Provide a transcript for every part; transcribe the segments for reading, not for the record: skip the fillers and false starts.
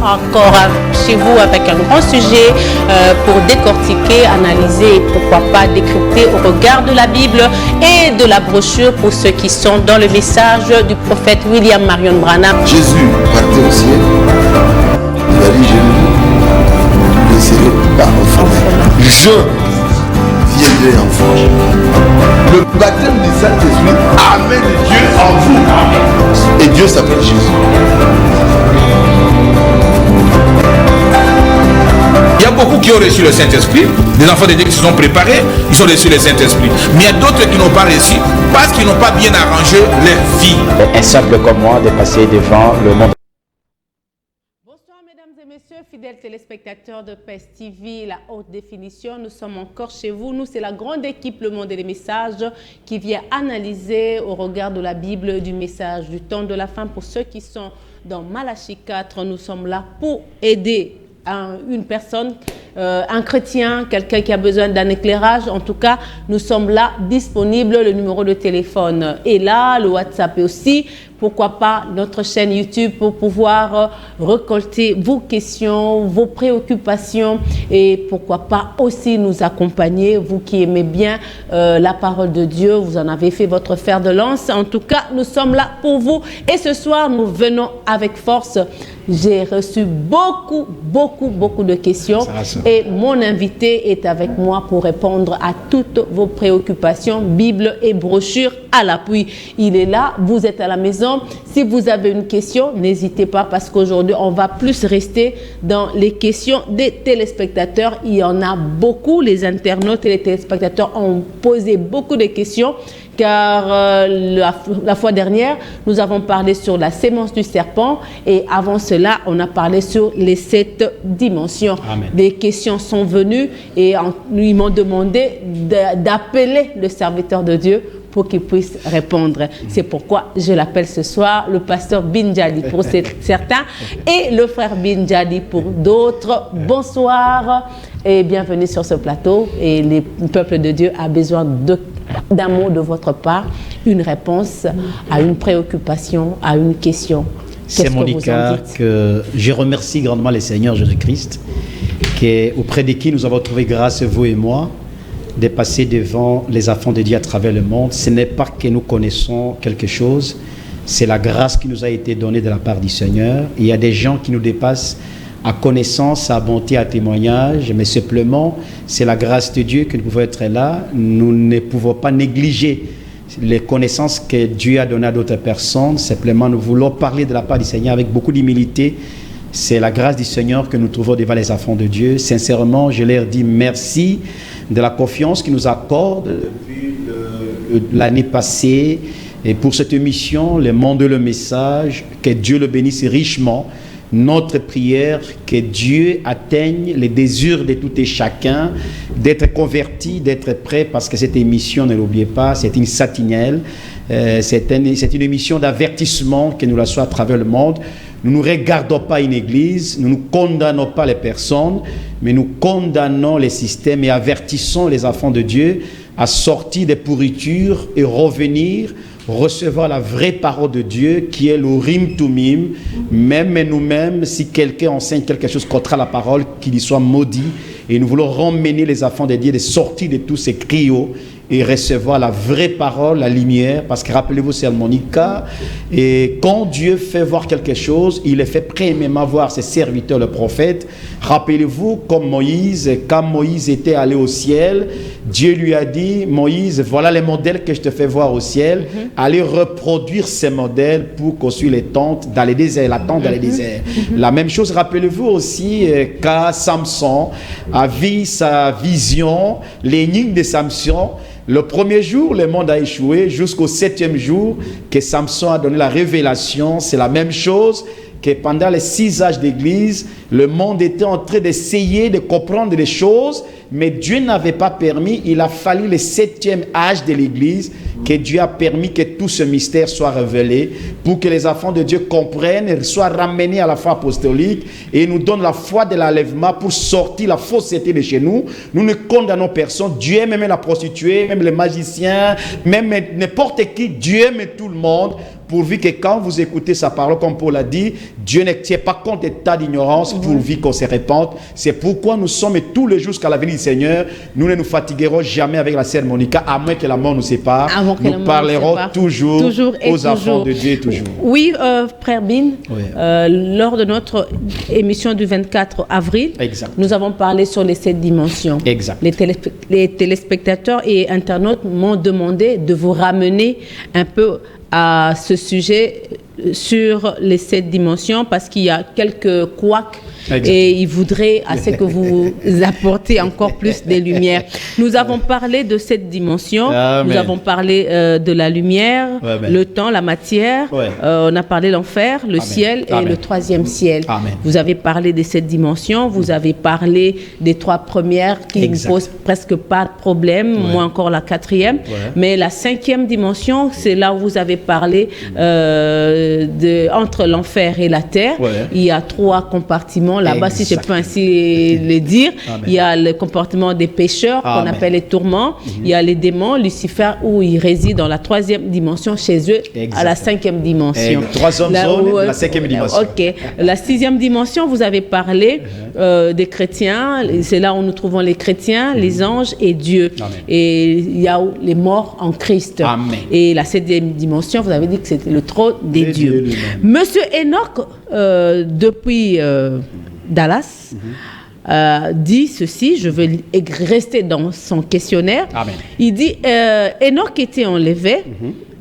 encore chez vous avec un grand sujet pour décortiquer, analyser et pourquoi pas décrypter au regard de la Bible et de la brochure pour ceux qui sont dans le message du prophète William Marion Branham. Jésus partait au ciel, il a dit, je ne laisserai pas orphelin. Je viendrai en force. Le baptême du Saint-Esprit amène Dieu en vous. Et Dieu s'appelle Jésus. Il y a beaucoup qui ont reçu le Saint-Esprit, des enfants de Dieu qui se sont préparés, ils ont reçu le Saint-Esprit. Mais il y a d'autres qui n'ont pas reçu parce qu'ils n'ont pas bien arrangé leur vie. Un simple comme moi de passer devant le monde. Bonsoir mesdames et messieurs, fidèles téléspectateurs de PES TV, la haute définition. Nous sommes encore chez vous. Nous, c'est la grande équipe Le Monde et les Messages qui vient analyser au regard de la Bible du message du temps de la fin. Pour ceux qui sont dans Malachie 4, nous sommes là pour aider une personne, un chrétien, quelqu'un qui a besoin d'un éclairage. En tout cas, nous sommes là disponibles. Le numéro de téléphone est là, le WhatsApp est aussi. Pourquoi pas notre chaîne YouTube pour pouvoir récolter vos questions, vos préoccupations et pourquoi pas aussi nous accompagner, vous qui aimez bien la parole de Dieu, vous en avez fait votre fer de lance. En tout cas, nous sommes là pour vous et ce soir, nous venons avec force. J'ai reçu beaucoup de questions et mon invité est avec moi pour répondre à toutes vos préoccupations, Bible et brochure à l'appui. Il est là, vous êtes à la maison. Si vous avez une question, n'hésitez pas parce qu'aujourd'hui, on va plus rester dans les questions des téléspectateurs. Il y en a beaucoup, les internautes et les téléspectateurs ont posé beaucoup de questions. Car la fois dernière, nous avons parlé sur la sémence du serpent et avant cela, on a parlé sur les 7 dimensions. Amen. Des questions sont venues et ils m'ont demandé d'appeler le serviteur de Dieu pour qu'il puisse répondre. C'est pourquoi je l'appelle ce soir le pasteur Binjadi pour certains et le frère Binjadi pour d'autres. Bonsoir et bienvenue sur ce plateau. Et le peuple de Dieu a besoin d'un mot de votre part, une réponse à une préoccupation, à une question. C'est Monica que je remercie grandement le Seigneur Jésus-Christ, auprès de qui nous avons trouvé grâce, vous et moi, de passer devant les enfants de Dieu à travers le monde. Ce n'est pas que nous connaissons quelque chose, c'est la grâce qui nous a été donnée de la part du Seigneur. Il y a des gens qui nous dépassent à connaissance, à bonté, à témoignage, mais simplement, c'est la grâce de Dieu que nous pouvons être là. Nous ne pouvons pas négliger les connaissances que Dieu a données à d'autres personnes. Simplement, nous voulons parler de la part du Seigneur avec beaucoup d'humilité. C'est la grâce du Seigneur que nous trouvons devant les enfants de Dieu. Sincèrement, je leur dis merci de la confiance qu'ils nous accordent depuis l'année passée. Et pour cette émission, le monde et le message, que Dieu le bénisse richement. Notre prière, que Dieu atteigne les désirs de tout et chacun, d'être converti, d'être prêt, parce que cette émission, ne l'oubliez pas, c'est une satinelle, c'est une émission d'avertissement que nous la soit à travers le monde. Nous ne regardons pas une église, nous ne condamnons pas les personnes, mais nous condamnons les systèmes et avertissons les enfants de Dieu à sortir des pourritures et revenir recevoir la vraie parole de Dieu qui est le rim to mim. Même nous-mêmes, si quelqu'un enseigne quelque chose contre la parole, qu'il y soit maudit. Et nous voulons ramener les enfants de Dieu de sortir de tous ces criots et recevoir la vraie parole, la lumière. Parce que rappelez-vous, c'est Monica. Et quand Dieu fait voir quelque chose, il le fait premièrement voir ses serviteurs, le prophète. Rappelez-vous, comme Moïse, quand Moïse était allé au ciel, Dieu lui a dit, Moïse, voilà les modèles que je te fais voir au ciel. Allez reproduire ces modèles pour construire les tentes dans les déserts, la tente dans les déserts. La même chose, rappelez-vous aussi, quand Samson a vu sa vision, l'énigme de Samson. Le premier jour, le monde a échoué. Jusqu'au 7e jour que Samson a donné la révélation. C'est la même chose que pendant les 6 âges d'église, le monde était en train d'essayer de comprendre les choses, mais Dieu n'avait pas permis. Il a fallu le 7e âge de l'église que Dieu a permis que tout ce mystère soit révélé pour que les enfants de Dieu comprennent et soient ramenés à la foi apostolique et nous donne la foi de l'enlèvement pour sortir la fausseté de chez nous. Nous ne condamnons personne. Dieu aime même la prostituée, même les magiciens, même n'importe qui. Dieu aime tout le monde. pourvu que quand vous écoutez sa parole, comme Paul l'a dit, Dieu ne tient pas compte des tas d'ignorance, pourvu qu'on se répande. C'est pourquoi nous sommes tous les jours jusqu'à la venue du Seigneur. Nous ne nous fatiguerons jamais avec la sœur Monica, à moins que la mort nous sépare. Nous parlerons toujours aux enfants de Dieu, toujours. Oui, frère Bin, lors de notre émission du 24 avril, nous avons parlé sur les 7 dimensions. Exact. Les téléspectateurs et internautes m'ont demandé de vous ramener un peu à ce sujet sur les 7 dimensions parce qu'il y a quelques couacs et ils voudraient à ce que vous apportez encore plus de lumière. Nous avons parlé de 7 dimensions, nous avons parlé de la lumière, le temps, la matière, on a parlé de l'enfer, le ciel et le 3e ciel. Vous avez parlé des 7 dimensions, vous avez parlé des 3 premières qui ne posent presque pas de problème, moins encore la 4e, mais la 5e dimension, c'est là où vous avez parlé entre l'enfer et la terre. Il y a 3 compartiments là-bas, si je peux ainsi le dire. Il y a le comportement des pécheurs qu'on appelle les tourments. Il y a les démons, Lucifer, où ils résident dans la 3e dimension chez eux, à la 5e dimension. 3 hommes zones, la 5e dimension. Ok. La 6e dimension, vous avez parlé des chrétiens. C'est là où nous trouvons les chrétiens, les anges et Dieu. Et il y a les morts en Christ. Et la 7e dimension, vous avez dit que c'était le trône des dieux. Monsieur Enoch, depuis Dallas, dit ceci, je vais rester dans son questionnaire. Il dit, Enoch était enlevé.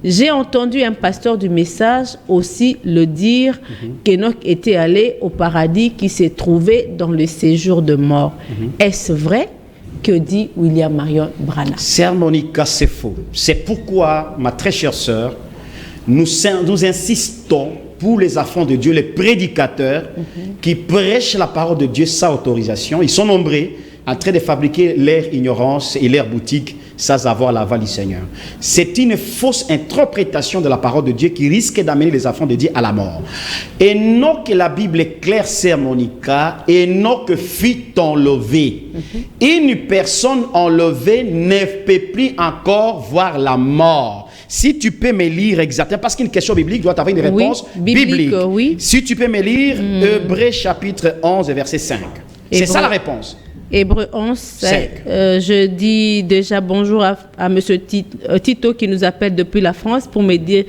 J'ai entendu un pasteur du message aussi le dire qu'Enoch était allé au paradis qui s'est trouvé dans le séjour de mort. Est-ce vrai? Que dit William Marion Branham? Sœur Monica, c'est faux. C'est pourquoi, ma très chère sœur, nous insistons pour les enfants de Dieu, les prédicateurs qui prêchent la parole de Dieu sans autorisation. Ils sont nombreux en train de fabriquer leur ignorance et leur boutique sans avoir l'aval du Seigneur. C'est une fausse interprétation de la parole de Dieu qui risque d'amener les enfants de Dieu à la mort. Et non que la Bible est claire, sœur Monica, et non que fut enlevé. Une personne enlevée ne peut plus encore voir la mort. Si tu peux me lire exactement, parce qu'une question biblique doit avoir une réponse biblique. Si tu peux me lire Hébreux chapitre 11, verset 5. C'est ça la réponse. Hébreux 11, 5. Je dis déjà bonjour à M. Tito qui nous appelle depuis la France pour me dire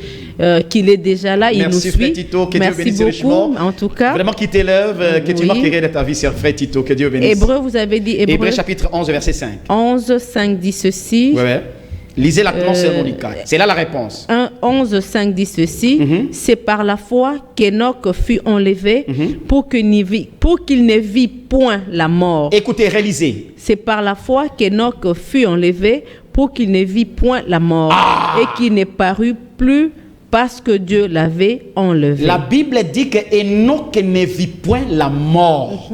qu'il est déjà là. Il nous suit. Merci Tito, que Dieu bénisse richement. En tout cas. Vraiment qui t'élève, que tu marquerais de ta vie, cher frère Tito, que Dieu bénisse. Hébreux, vous avez dit Hébreux chapitre 11, verset 5. 11, 5 dit ceci. Lisez la Classe Monica. C'est là la réponse. 11, 5 dit ceci. C'est par la foi qu'Enoch fut enlevé pour qu'il ne vit point la mort. Écoutez, réalisez. C'est par la foi qu'Enoch fut enlevé pour qu'il ne vit point la mort et qu'il ne parut plus parce que Dieu l'avait enlevé. La Bible dit qu'Enoch ne vit point la mort.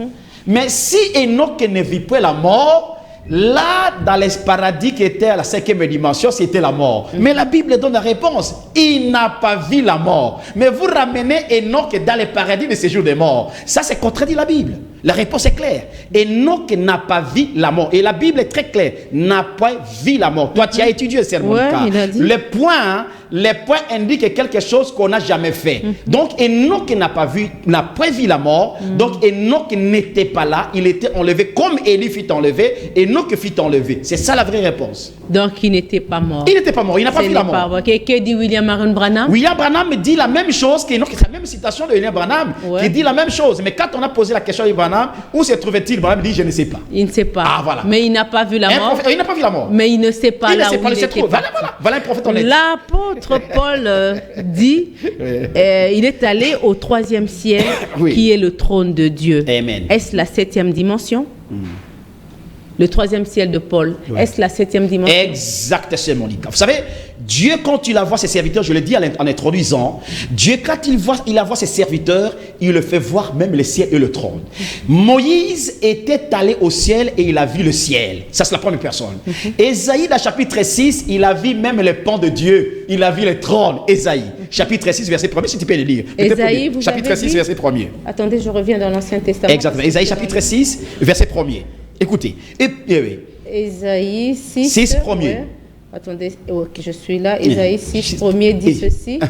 Mais si Enoch ne vit point la mort, là, dans les paradis qui étaient à la 5e dimension, c'était la mort. Mais la Bible donne la réponse. Il n'a pas vu la mort. Mais vous ramenez Enoch dans les paradis de séjour des morts. Ça, c'est contredit la Bible. La réponse est claire. Enoch n'a pas vu la mort. Et la Bible est très claire. N'a pas vu la mort. Toi, tu as étudié, c'est le point. Les points indiquent quelque chose qu'on n'a jamais fait. Donc, Enoch n'a pas vu la mort. Donc, Enoch n'était pas là. Il était enlevé comme Élie fut enlevé. Enoch fut enlevé. C'est ça la vraie réponse. Donc, il n'était pas mort. Il n'était pas mort. Il n'a pas vu la mort. Que dit William Marion Branham? William Branham dit la même chose qu'Enoch. C'est la même citation de William Branham qui dit la même chose. Mais quand on a posé la question à William Branham, où se trouvait-il? Branham dit je ne sais pas. Il ne sait pas. Ah, voilà. Mais il n'a pas vu la mort. Il n'a pas vu la mort. Mais il ne sait pas là où il était. Voilà un prophète honnête. L'apôtre Paul dit il est allé au 3e ciel qui est le trône de Dieu. Amen. Est-ce la 7e dimension? Le 3e ciel de Paul. Est-ce la 7e dimension? Exact, c'est Monica. Vous savez, Dieu, quand il voit ses serviteurs, je le dis en introduisant, Dieu, quand il voit ses serviteurs, il le fait voir même le ciel et le trône. Moïse était allé au ciel et il a vu le ciel. Ça, c'est la première personne. Ésaïe, dans chapitre 6, il a vu même le pan de Dieu. Il a vu le trône. Ésaïe, chapitre 6, verset 1er, si tu peux le lire. Ésaïe, vous chapitre 6, verset 1er. Attendez, je reviens dans l'Ancien Testament. Exactement. Ésaïe, chapitre 6, verset 1er. Écoutez. Ésaïe 6, 6 premier. Attendez, je suis là. Ésaïe 6 premier dit ceci.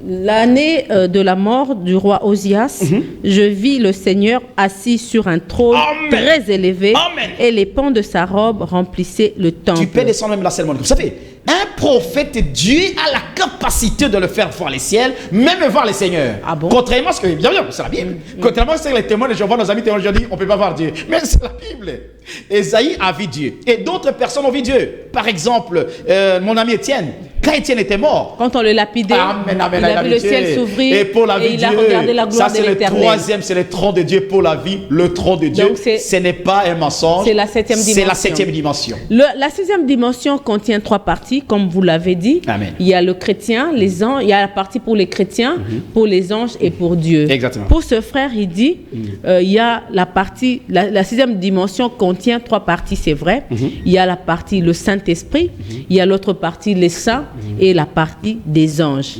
l'année de la mort du roi Osias, je vis le Seigneur assis sur un trône très élevé et les pans de sa robe remplissaient le temple. Tu peux descendre même là seulement. Vous savez, un prophète, Dieu a la capacité de le faire voir les ciels, même voir les seigneurs. Ah bon? Contrairement à ce que, bien sûr, c'est la Bible. Contrairement à ce que les témoins de Jéhovah, nos amis témoins, disent, on ne peut pas voir Dieu. Mais c'est la Bible. Esaïe a vu Dieu. Et d'autres personnes ont vu Dieu. Par exemple, mon ami Étienne. Quand Étienne était mort, quand on le lapidait, il a vu le ciel s'ouvrir et il a regardé la gloire de l'Éternel. Troisième, c'est le trône de Dieu pour la vie. Le trône de Dieu, ce n'est pas un mensonge. C'est la septième dimension. C'est la septième dimension. La sixième dimension contient 3 parties, comme vous l'avez dit. Amen. Il y a le chrétien, les anges, il y a la partie pour les chrétiens, pour les anges et pour Dieu. Exactement. Pour ce frère, il dit, il y a la partie, la sixième dimension contient 3 parties, c'est vrai. Il y a la partie le Saint-Esprit, il y a l'autre partie les saints et la partie des anges.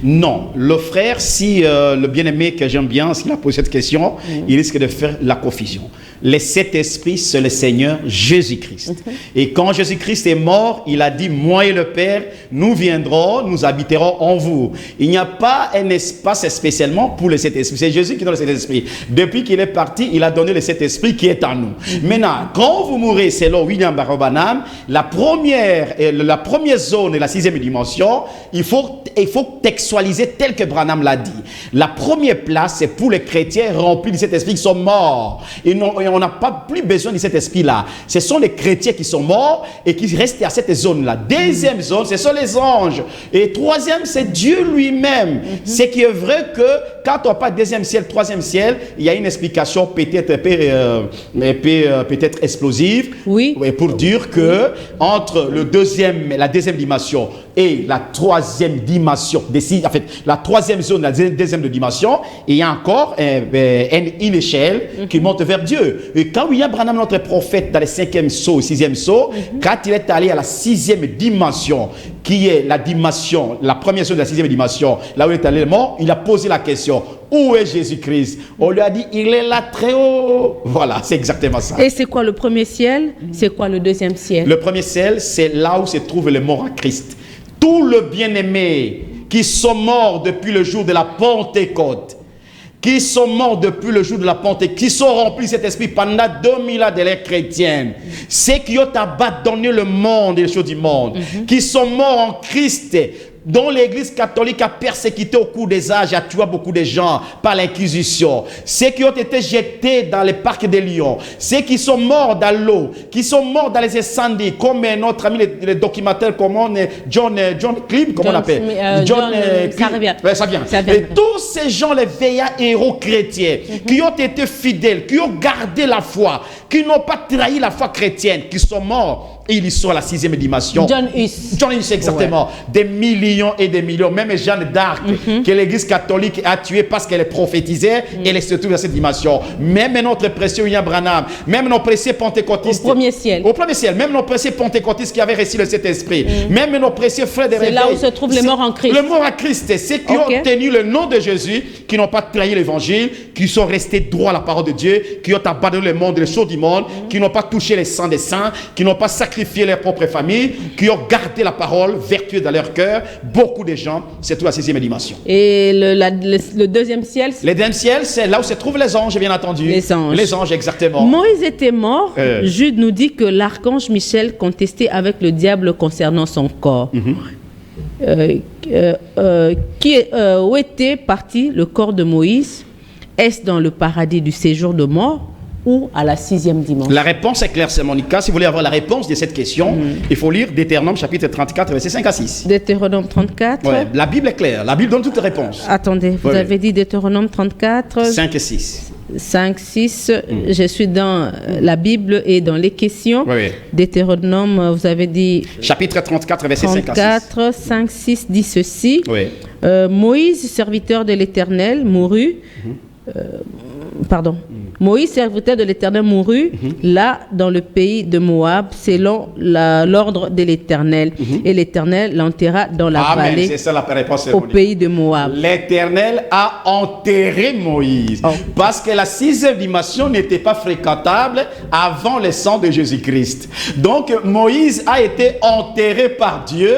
Non, le frère, si le bien-aimé que j'aime bien, s'il a posé cette question, il risque de faire la confusion. Les 7 esprits, c'est le Seigneur Jésus-Christ. Et quand Jésus-Christ est mort, il a dit, moi et le Père, nous viendrons, nous habiterons en vous. Il n'y a pas un espace spécialement pour les 7 esprits. C'est Jésus qui donne les 7 esprits. Depuis qu'il est parti, il a donné les 7 esprits qui est en nous. Maintenant, quand vous mourrez, selon William Barrow-Branham, la première zone et la 6e dimension, il faut textualiser tel que Branham l'a dit. La première place, c'est pour les chrétiens remplis de cet esprit qui sont morts. Et on n'a pas plus besoin de cet esprit-là. Ce sont les chrétiens qui sont morts et qui restent à cette zone-là. Deuxième zone, ce sont les anges. Et troisième, c'est Dieu lui-même. Ce qui est vrai que quand on parle deuxième ciel, troisième ciel, il y a une explication peut-être explosive. Oui. Pour dire que entre la deuxième dimension et la troisième dimension, en fait, la troisième zone, la deuxième dimension, il y a encore une échelle qui monte vers Dieu. Et quand William Branham, notre prophète, dans le 5e saut, 6e saut, quand il est allé à la 6e dimension, qui est la dimension, la première zone de la 6e dimension, là où il est allé mort, il a posé la question, où est Jésus-Christ? On lui a dit, il est là très haut. Voilà, c'est exactement ça. Et c'est quoi le premier ciel? C'est quoi le deuxième ciel? Le premier ciel, c'est là où se trouve le mort à Christ. Tous les bien-aimés qui sont morts depuis le jour de la Pentecôte, qui sont morts depuis le jour de la Pentecôte, qui sont remplis de cet esprit pendant 2000 ans de l'ère chrétienne, ceux qui ont abandonné le monde et les choses du monde, qui sont morts en Christ, dont l'Église catholique a persécuté au cours des âges, a tué beaucoup de gens par l'Inquisition, ceux qui ont été jetés dans les parcs des lions, ceux qui sont morts dans l'eau, qui sont morts dans les incendies, comme notre ami le documentaire comment John Clibb, comment on l'appelle ça vient. Et tous ces gens, les veillants héros chrétiens, qui ont été fidèles, qui ont gardé la foi, qui n'ont pas trahi la foi chrétienne, qui sont morts. Et ils sont à la 6e dimension. John Hus, exactement. Des millions et des millions. Même Jeanne d'Arc, que l'Église catholique a tué parce qu'elle prophétisait, elle se trouve à cette dimension. Même notre précieux William Branham, même nos précieux pentecôtistes. Au premier ciel. Au premier ciel. Même nos précieux pentecôtistes qui avaient reçu le Saint-Esprit. Même nos précieux frères de réveil. C'est là où se trouvent les morts en Christ. Le mort en Christ. Ceux qui ont tenu le nom de Jésus, qui n'ont pas trahi l'évangile, qui sont restés droits à la parole de Dieu, qui ont abandonné le monde et les choses du monde, qui n'ont pas touché les sangs des saints, qui n'ont pas sacrifié leur propre famille, qui ont gardé la parole vertueuse dans leur cœur. Beaucoup de gens, c'est tout la 6e dimension. Et le deuxième ciel? Le deuxième ciel, c'est là où se trouvent les anges, bien entendu. Les anges. Les anges, exactement. Moïse était mort. Jude nous dit que l'archange Michel contestait avec le diable concernant son corps. Où était parti le corps de Moïse? Est-ce dans le paradis du séjour de mort ou à la 6e dimension? La réponse est claire, c'est Monica. Si vous voulez avoir la réponse de cette question, il faut lire Deutéronome chapitre 34, versets 5 à 6. Deutéronome 34. Ouais, la Bible est claire. La Bible donne toutes les réponses. Attendez, vous avez dit Deutéronome 34. 5 et 6. 5, 6. Je suis dans la Bible et dans les questions. Deutéronome, vous avez dit... Chapitre 34, verset 5 à 6. 34, 5, 6 dit ceci. Moïse, serviteur de l'Éternel, mourut... Moïse, serviteur de l'Éternel, mourut là dans le pays de Moab, selon l'ordre de l'Éternel. Et l'Éternel l'enterra dans la vallée au pays de Moab. L'Éternel a enterré Moïse parce que la 6e dimension n'était pas fréquentable avant le sang de Jésus-Christ. Donc Moïse a été enterré par Dieu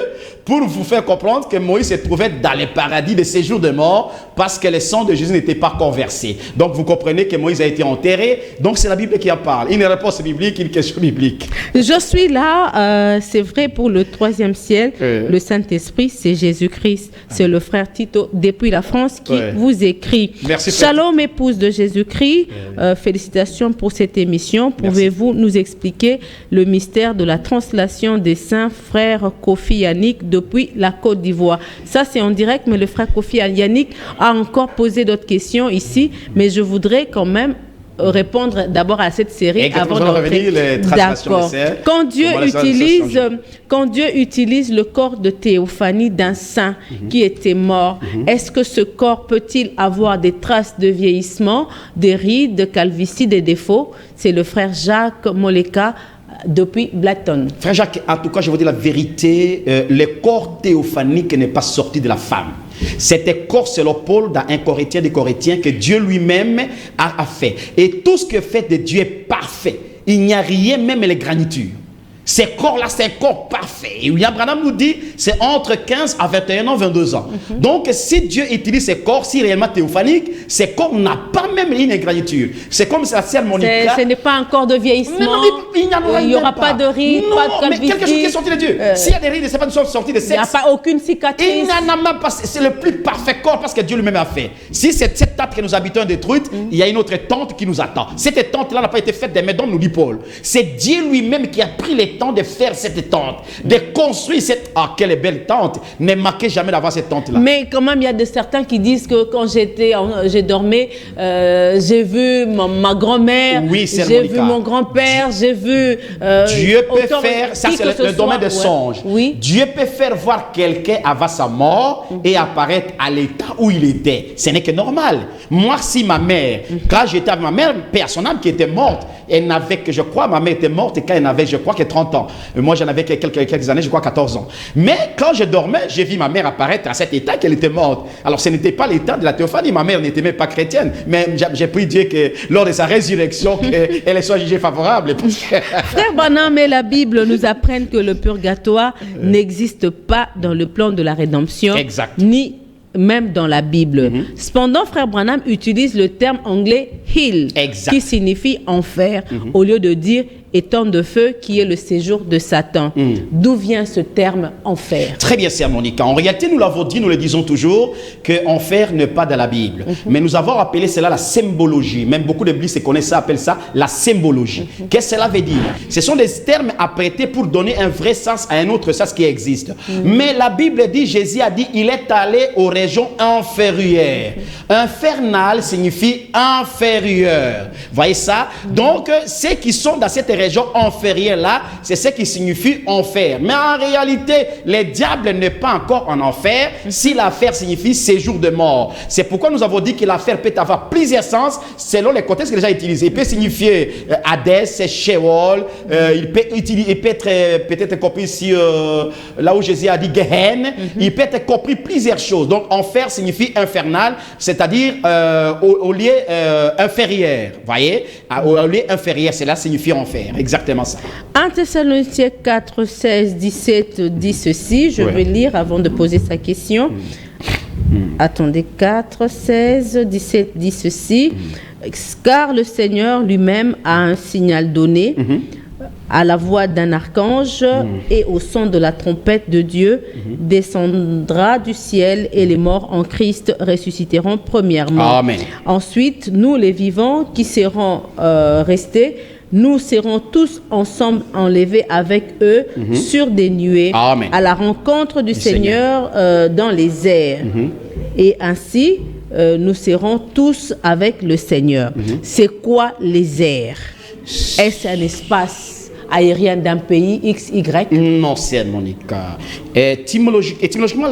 pour vous faire comprendre que Moïse se trouvait dans les paradis de séjour de mort parce que le sang de Jésus n'était pas encore versé. Donc vous comprenez que Moïse a été enterré. Donc c'est la Bible qui en parle. Une réponse biblique, une question biblique. Je suis là, c'est vrai pour le 3e ciel. Le Saint-Esprit, c'est Jésus-Christ. C'est le frère Tito depuis la France qui vous écrit. Merci. Shalom, épouse de Jésus-Christ. Félicitations pour cette émission. Pouvez-vous nous expliquer le mystère de la translation des saints frères Kofi Yannick depuis la Côte d'Ivoire? Ça, c'est en direct, mais le frère Kofi Yannick a encore posé d'autres questions ici, mais je voudrais quand même répondre d'abord à cette série avant de revenir. D'accord. Quand Dieu utilise le corps de théophanie d'un saint qui était mort, est-ce que ce corps peut-il avoir des traces de vieillissement, des rides, de calvitie, des défauts? C'est le frère Jacques Moleka depuis Blackton. Frère Jacques, en tout cas, je vous dis la vérité, le corps théophanique n'est pas sorti de la femme. C'était corps selon Paul dans 1 Corinthiens des Corinthiens que Dieu lui-même a fait. Et tout ce que fait de Dieu est parfait. Il n'y a rien, même les granitures. Ces corps-là, c'est un corps parfait. Et William Branham nous dit, c'est entre 15 à 21 ans, 22 ans. Donc, si Dieu utilise ces corps, si réellement théophanique, ces corps n'ont pas même une égratiture. C'est comme la sœur Monica. Ce n'est pas encore de vieillissement. Non, il n'y aura pas de rides, pas de calvitie. Mais quelque chose qui est sorti de Dieu. S'il y a des rides, ce n'est pas une sorte sortie de sexe. Il n'y a pas aucune cicatrice. Il n'y en a même pas. C'est le plus parfait corps parce que Dieu lui-même a fait. Si c'est cette tente que nous habitons détruite, il y a une autre tente qui nous attend. Cette tente-là n'a pas été faite des mains d'hommes, nous dit Paul. C'est Dieu lui-même qui a pris les temps de faire cette tente, de construire cette... Ah, quelle belle tente. Ne manquez jamais d'avoir cette tente-là. Mais quand même, il y a de certains qui disent que quand j'ai dormi, j'ai vu ma grand-mère, j'ai vu mon grand-père, j'ai vu... Dieu peut faire, ça c'est le domaine des songes. Oui. Dieu peut faire voir quelqu'un avant sa mort et apparaître à l'état où il était. Ce n'est que normal. Moi, si ma mère, quand j'étais avec ma mère, personne qui était morte, elle n'avait que, je crois, ma mère était morte quand elle avait, je crois, que 30 ans. Moi, j'en avais quelques années, je crois 14 ans. Mais quand je dormais, j'ai vu ma mère apparaître à cet état qu'elle était morte. Alors, ce n'était pas l'état de la théophanie. Ma mère n'était même pas chrétienne. Mais j'ai prié Dieu que lors de sa résurrection, qu'elle soit jugée favorable. Frère Branham et la Bible nous apprennent que le purgatoire n'existe pas dans le plan de la rédemption, ni même dans la Bible. Cependant, frère Branham utilise le terme anglais « hell » qui signifie « enfer » au lieu de dire « étang de feu » qui est le séjour de Satan. D'où vient ce terme « enfer » ? Très bien, sœur Monica. En réalité, nous l'avons dit, nous le disons toujours, que enfer n'est pas dans la Bible. Mais nous avons appelé cela la symbologie. Même beaucoup de bibliques connaissent ça, appellent ça la symbologie. Qu'est-ce que cela veut dire? Ce sont des termes apprêtés pour donner un vrai sens à un autre sens qui existe. Mais la Bible dit, Jésus a dit, il est allé aux régions inférieures. Infernal signifie inférieur. Voyez ça? Donc, ceux qui sont dans cette région inférieure-là, c'est ce qui signifie enfer. Mais en réalité, le diable n'est pas encore en enfer si l'affaire signifie séjour de mort. C'est pourquoi nous avons dit que l'affaire peut avoir plusieurs sens selon les contextes déjà utilisés. Il peut signifier Hadès, Sheol, il peut être peut-être compris ici, là où Jésus a dit Gehenna, il peut être compris plusieurs choses. Donc, enfer signifie infernal, c'est-à-dire au lieu inférieur. Voyez? Au lieu inférieur, cela signifie enfer. Exactement ça. 1 Thessaloniciens 4, 16, 17 dit ceci. Je vais lire avant de poser sa question. Attendez, 4, 16, 17 dit ceci. Car le Seigneur lui-même a un signal donné à la voix d'un archange et au son de la trompette de Dieu descendra du ciel et les morts en Christ ressusciteront premièrement. Amen. Ensuite, nous les vivants qui serons restés, nous serons tous ensemble enlevés avec eux sur des nuées à la rencontre du Seigneur dans les airs. Et ainsi, nous serons tous avec le Seigneur. C'est quoi les airs? Est-ce un espace aérien d'un pays X, Y? Non, c'est Monica. Étymologiquement,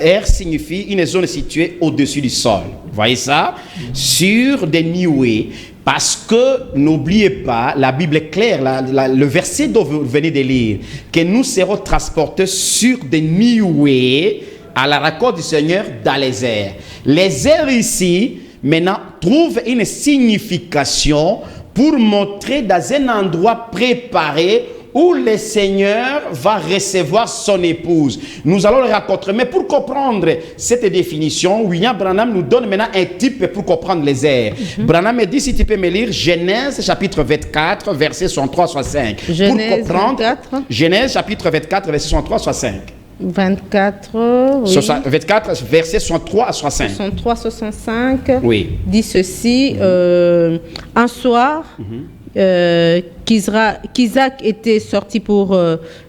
air signifie une zone située au-dessus du sol. Vous voyez ça? Sur des nuées. Parce que, n'oubliez pas, la Bible est claire, le verset dont vous venez de lire, que nous serons transportés sur des nuées à la rencontre du Seigneur dans les airs. Les airs ici, maintenant, trouvent une signification pour montrer dans un endroit préparé où le Seigneur va recevoir son épouse. Nous allons le raconter. Mais pour comprendre cette définition, William Branham nous donne maintenant un type pour comprendre les airs. Branham me dit, si tu peux me lire, Genèse chapitre 24, versets 63 à 65. Genèse pour comprendre, 24. Genèse chapitre 24, versets 63 à 65. 24, oui. 24, versets 63 à 65. 63, 65. Oui. Dit ceci, un soir, qu'Isaac était sorti pour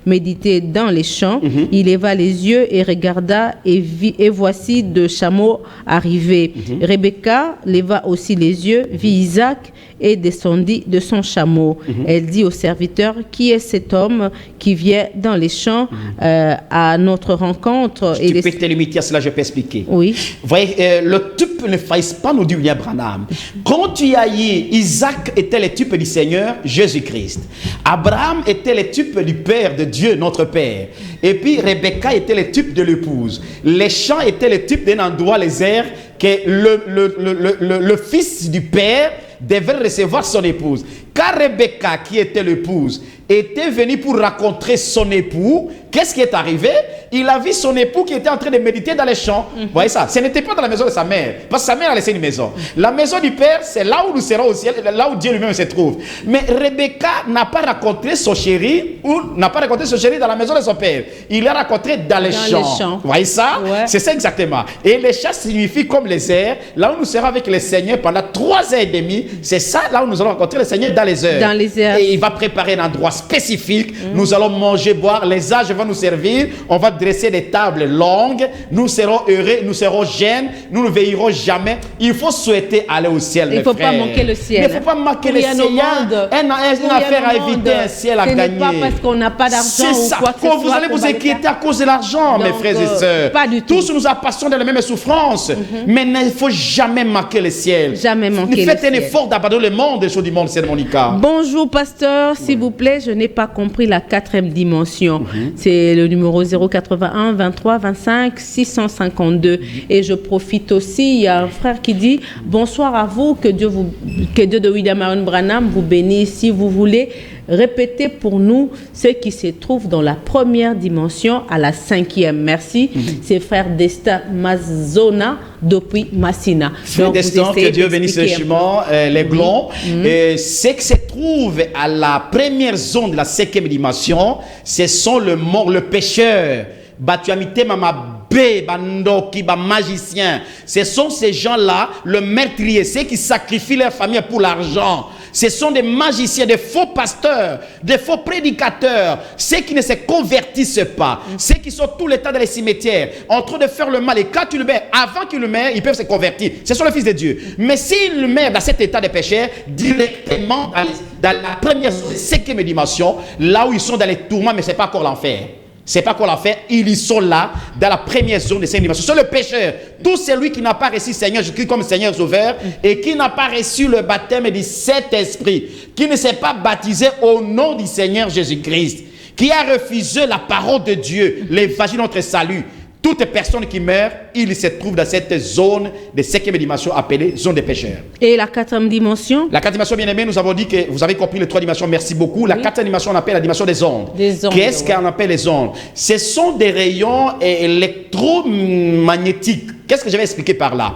méditer dans les champs, il leva les yeux et regarda et voici deux chameaux arriver. Rebecca leva aussi les yeux, vit Isaac et descendit de son chameau. Elle dit au serviteur, qui est cet homme qui vient dans les champs à notre rencontre? Tu peux te limiter à cela, je peux expliquer. Oui. Vous voyez, le type ne faille pas, nous dit William Branham. Quand tu as eu, Isaac était le type du Seigneur Jésus-Christ. Abraham était le type du Père de Dieu, notre Père. Et puis Rebecca était le type de l'épouse. Les champs étaient le type d'un endroit, les airs, que le fils du Père devait recevoir son épouse. Car Rebecca, qui était l'épouse, était venue pour rencontrer son époux. Qu'est-ce qui est arrivé? Il a vu son époux qui était en train de méditer dans les champs. Vous voyez ça? Ce n'était pas dans la maison de sa mère. Parce que sa mère a laissé une maison. La maison du Père, c'est là où nous serons au ciel, là où Dieu lui-même se trouve. Mais Rebecca n'a pas rencontré son chéri, ou n'a pas rencontré son chéri dans la maison de son père. Il l'a rencontré dans les champs. Vous voyez ça? Ouais. C'est ça exactement. Et les champs signifient comme les airs. Là où nous serons avec le Seigneur pendant 3 heures et demie, c'est ça là où nous allons rencontrer le Seigneur dans les heures. Dans les airs. Et il va préparer un endroit spécifique. Nous allons manger, boire. Les âges vont nous servir. On va dresser des tables longues. Nous serons heureux. Nous serons jeunes. Nous ne veillerons jamais. Il faut souhaiter aller au ciel. Il ne faut pas manquer le ciel. Il ne faut pas manquer le ciel. Une affaire à éviter, un ciel à gagner. Ce n'est pas parce qu'on n'a pas d'argent ou quoi que ce soit. Vous allez vous inquiéter à cause de l'argent, mes frères et sœurs. Pas du tout. Tous nous passons dans les mêmes souffrances. Mais il ne faut jamais manquer le ciel. Jamais manquer le ciel. Faites un effort d'abandonner le monde, les choses du monde, c'est Monica. Bonjour, pasteur. S'il vous plaît, je n'ai pas compris la 4e dimension. C'est le numéro 081 23 25 652. Et je profite aussi, il y a un frère qui dit bonsoir à vous, que Dieu de William Marion Branham vous bénisse. Si vous voulez, répétez pour nous ce qui se trouve dans la 1re dimension à la 5e. Merci. C'est frère Destin Mazona depuis Massina. Frère Destin, que Dieu bénisse le chemin, les glons. Ce qui se trouve à la première zone de la 5e dimension, ce sont le pécheur. Batuamite mama bé, bandoki, ba magicien. Ce sont ces gens-là, le meurtrier, ceux qui sacrifient leur famille pour l'argent. Ce sont des magiciens, des faux pasteurs, des faux prédicateurs, ceux qui ne se convertissent pas, ceux qui sont tout le temps dans les cimetières, en train de faire le mal. Et quand tu le mets, avant qu'ils le meurent, ils peuvent se convertir. Ce sont les fils de Dieu. Mais s'ils le meurent dans cet état de péché, directement dans la première 5e dimension, là où ils sont dans les tourments, mais ce n'est pas encore l'enfer. C'est pas qu'on l'a fait, ils sont là, dans la première zone de 5 dimensions. C'est le pécheur. Tout celui qui n'a pas reçu Seigneur Jésus-Christ comme Seigneur Sauveur et qui n'a pas reçu le baptême du Saint-Esprit, qui ne s'est pas baptisé au nom du Seigneur Jésus-Christ, qui a refusé la parole de Dieu, l'évangile de notre salut. Toute personne qui meurt, il se trouve dans cette zone de 5e dimension appelée zone des pécheurs. Et la 4e dimension? La 4e dimension, bien aimé, nous avons dit que vous avez compris les 3 dimensions, merci beaucoup. La 4e dimension, on appelle la dimension des ondes. Qu'est-ce qu'on appelle les ondes? Ce sont des rayons électromagnétiques. Qu'est-ce que je vais expliquer par là?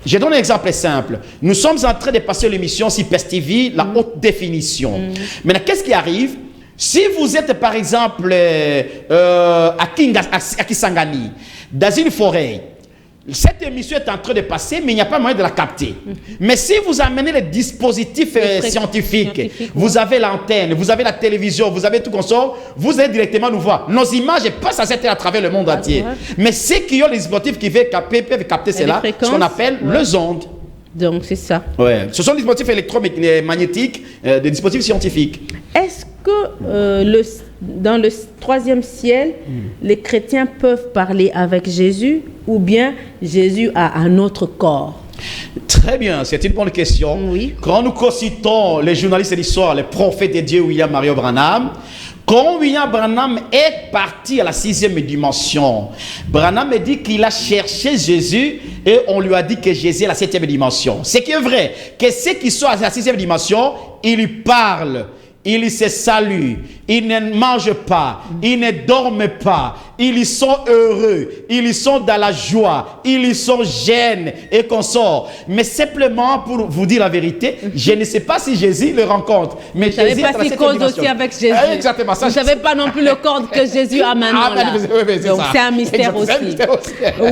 Je donne un exemple simple. Nous sommes en train de passer l'émission sur PES TV, la haute définition. Maintenant, qu'est-ce qui arrive? Si vous êtes par exemple à Kisangani, dans une forêt, cette émission est en train de passer, mais il n'y a pas moyen de la capter. Mais si vous amenez les dispositifs scientifiques, vous avez l'antenne, vous avez la télévision, vous avez tout comme ça, vous allez directement nous voir. Nos images passent à travers le monde entier. Mais ceux qui ont les dispositifs qui peuvent capter cela, ce qu'on appelle les ondes. Donc c'est ça. Ouais. Ce sont des dispositifs électromagnétiques, des dispositifs scientifiques. Est-ce que dans le 3e ciel, les chrétiens peuvent parler avec Jésus ou bien Jésus a un autre corps? Très bien, c'est une bonne question. Oui. Quand nous citons les journalistes de l'histoire, les prophètes de Dieu, William Marion Branham, quand William Branham est parti à la 6e dimension, Branham dit qu'il a cherché Jésus et on lui a dit que Jésus est à la 7e dimension. Ce qui est vrai, que ceux qui sont à la 6e dimension, ils lui parlent. Il se salue, ils ne mangent pas, ils ne dorment pas, ils sont heureux, ils sont dans la joie, ils sont jeunes et consorts. Mais simplement pour vous dire la vérité, je ne sais pas si Jésus le rencontre. Mais vous ne savez pas s'il cause aussi avec Jésus. Exactement. Ça, vous ne savez pas non plus le corps que Jésus a maintenant là. Donc c'est un mystère aussi.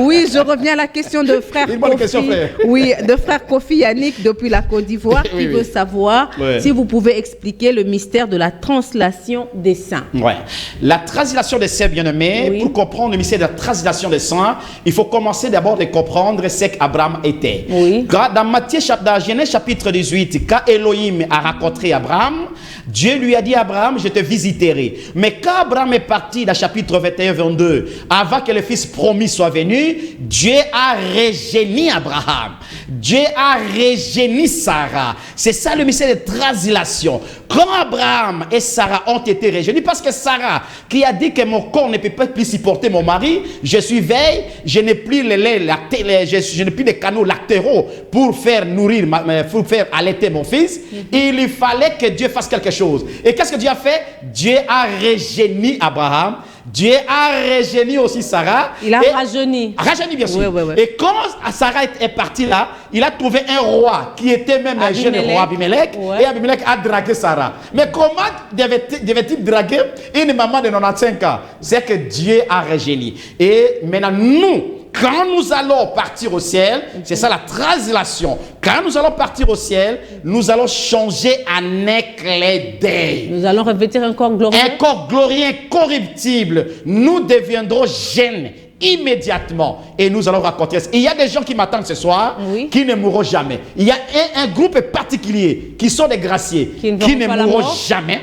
Oui, je reviens à la question de frère Kofi. Oui, de frère Kofi Yannick depuis la Côte d'Ivoire qui veut savoir si vous pouvez expliquer le mystère de la translation des saints. Ouais. La translation des saints, bien-aimés, pour comprendre le mystère de la translation des saints, il faut commencer d'abord de comprendre ce qu'Abraham était. Oui. Dans Genèse chapitre 18, quand Elohim a rencontré Abraham, Dieu lui a dit à Abraham, je te visiterai. Mais quand Abraham est parti dans chapitre 21-22, avant que le fils promis soit venu, Dieu a régéni Abraham. Dieu a régéni Sarah. C'est ça le mystère de translation. Quand Abraham et Sarah ont été régénis, parce que Sarah, qui a dit que mon corps ne peut pas plus supporter mon mari, je suis veille, je n'ai plus les laits lactés, je n'ai plus de canaux lactéraux pour faire nourrir, pour faire allaiter mon fils. Il lui fallait que Dieu fasse quelque chose. Et qu'est-ce que Dieu a fait? Dieu a régéni Abraham. Dieu a régéni aussi Sarah. Il a rajeuni. Rajeuni, bien sûr. Oui. Et quand Sarah est partie là, il a trouvé un roi qui était même un jeune roi, Abimelech. Et Abimelech a dragué Sarah. Mais comment devait-il draguer une maman de 95 ans? C'est que Dieu a régéni. Et maintenant, nous, quand nous allons partir au ciel, c'est ça la translation. Quand nous allons partir au ciel, nous allons changer en éclat d'œil. Nous allons revêtir un corps glorieux. Un corps glorieux, incorruptible. Nous deviendrons jeunes immédiatement et nous allons raconter. Il y a des gens qui m'attendent ce soir qui ne mourront jamais. Il y a un groupe particulier qui sont des graciés qui ne mourront jamais,